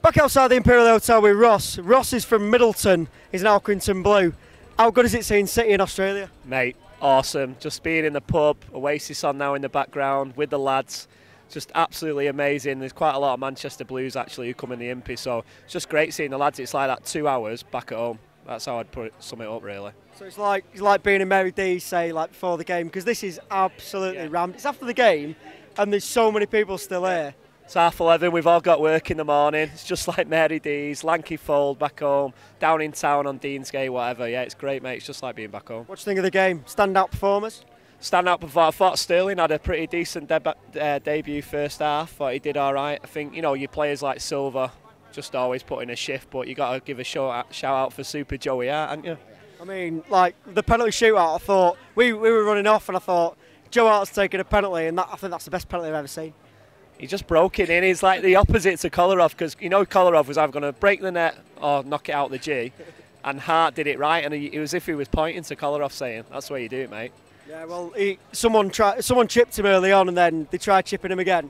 Back outside the Imperial Hotel with Ross. Ross is from Middleton. He's an Alkington Blue. How good is it seeing City in Australia? Mate, awesome. Just being in the pub, Oasis on now in the background with the lads. Just absolutely amazing. There's quite a lot of Manchester Blues actually who come in the Impy, so it's just great seeing the lads. It's like that 2 hours back at home. That's how I'd sum it up, really. So it's like being in Mary D's, say, like before the game, because this is absolutely rammed. It's after the game, and there's so many people still here. It's 11:30, we've all got work in the morning. It's just like Mary D's, Lanky Fold back home, down in town on Deansgate, whatever. Yeah, it's great, mate. It's just like being back home. What do you think of the game? Standout performers? Standout performer. I thought Sterling had a pretty decent debut first half. Thought he did all right. I think, you know, your players like Silva just always put in a shift, but you got to give a shout out for Super Joey Hart, haven't you? I mean, like the penalty shootout, I thought we were running off, and I thought Joe Hart's taking a penalty, and I think that's the best penalty I've ever seen. He just broke it in. He's like the opposite to Kolarov, because you know Kolarov was either going to break the net or knock it out the G, and Hart did it right, and it was as if he was pointing to Kolarov, saying, "That's the way you do it, mate." Yeah, well, someone chipped him early on, and then they tried chipping him again.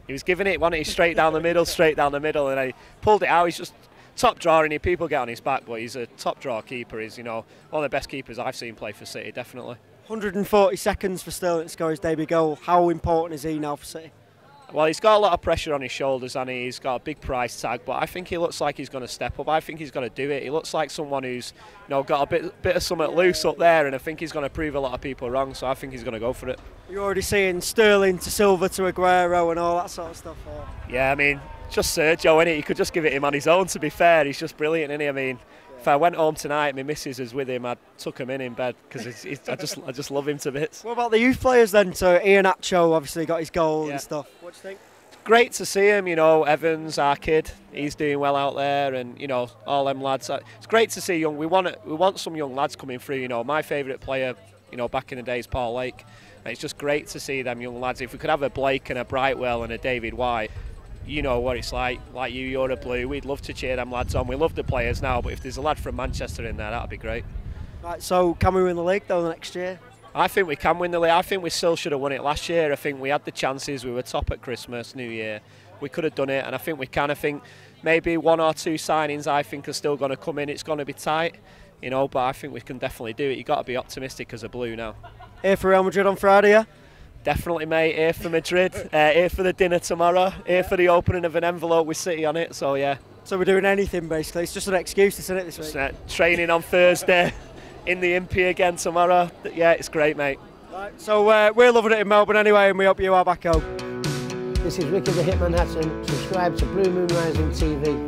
He was giving it, wasn't he, straight down the middle, and he pulled it out. He's just top drawer, and people get on his back, but he's a top drawer keeper. He's, you know, one of the best keepers I've seen play for City, definitely. 140 seconds for Sterling to score his debut goal. How important is he now for City? Well, he's got a lot of pressure on his shoulders, and he's got a big price tag, but I think he looks like he's going to step up. I think he's going to do it. He looks like someone who's, you know, got a bit of something loose up there, and I think he's going to prove a lot of people wrong, so I think he's going to go for it. You're already seeing Sterling to Silva to Aguero and all that sort of stuff? Or? Yeah, I mean, just Sergio, innit? You could just give it him on his own, to be fair. He's just brilliant, isn't he? I mean, if I went home tonight, my missus was with him, I'd tuck him in bed, because I just love him to bits. What about the youth players then? So Iheanacho obviously got his goal and stuff. What do you think? Great to see him, you know. Evans, our kid, he's doing well out there, and you know, all them lads. It's great to see young. We want some young lads coming through. You know, my favourite player, you know, back in the day is Paul Lake. And it's just great to see them young lads. If we could have a Blake and a Brightwell and a David White, you know what it's like. Like you're a Blue. We'd love to cheer them lads on. We love the players now, but if there's a lad from Manchester in there, that'd be great. Right. So can we win the league though next year? I think we can win the league. I think we still should have won it last year. I think we had the chances. We were top at Christmas, New Year. We could have done it, and I think we can. I think maybe 1 or 2 signings I think are still going to come in. It's going to be tight, you know, but I think we can definitely do it. You've got to be optimistic as a Blue now. Here for Real Madrid on Friday, yeah? Definitely, mate. Here for Madrid. Here for the dinner tomorrow. Here for the opening of an envelope with City on it. So, yeah. So we're doing anything, basically. It's just an excuse, isn't it, this week? Training on Thursday. In the Impy again tomorrow. Yeah, it's great, mate. Right, so we're loving it in Melbourne anyway, and we hope you are back home. This is Ricky the Hitman Hudson. Subscribe to Blue Moon Rising TV.